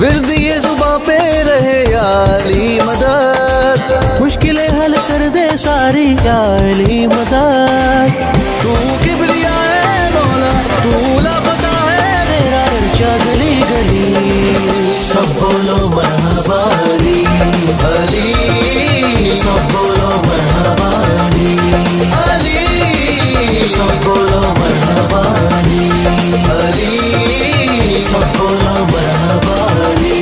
विर्द ये जुबां पे रहे या अली मदद, मुश्किलें हल कर दे सारी या अली मदद। तू किबरिया है मौला, तू लापता है, तेरा चर्चा गली गली। सब बोलो मरहबा अली, अली सब बोलो मरहबा अली, अली सब बोलो मरहबा अली, अली सब बोलो मरहबा अली।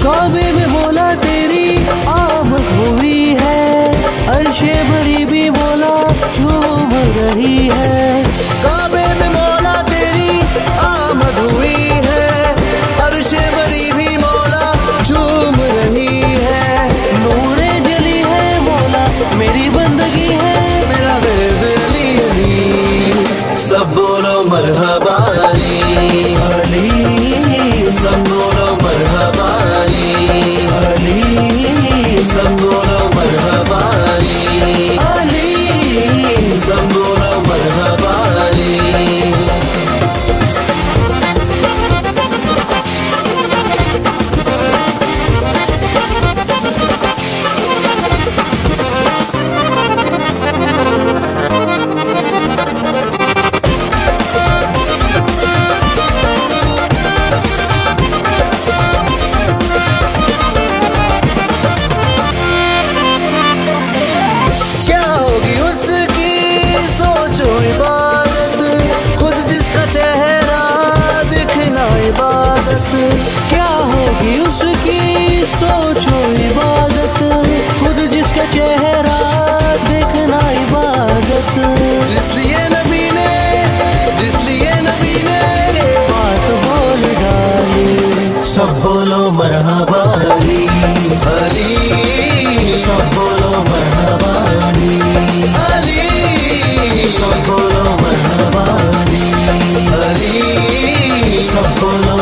काबे में मौला तेरी आमद हुई है, अर्शे बरी भी मौला झूम रही है। काबे में मौला तेरी आमद हुई है, अर्शे बरी भी मौला झूम रही है। नूरे जली है मौला मेरी बंदगी है, मेरा विर्द अली अली। सब बोलो मरहबा अली, अली सब बोलो मरहबा अली, अली सब बोलो मरहबा अली, अली सब बोलो मरहबा अली। क्या होगी उसकी सोचो इबादत, खुद जिसका चेहरा दिखना इबादत। क्या होगी उसकी सोचो इबादत, खुद जिसका चेहरा देखना इबादत। जिसलिए नबी ने, जिसलिए नबी ने बात बोल डाली। सब बोलो मरहबा अली, अली सब बोलो मरहबा अली, अली सब बोलो मरहबा अली, अली सब बोलो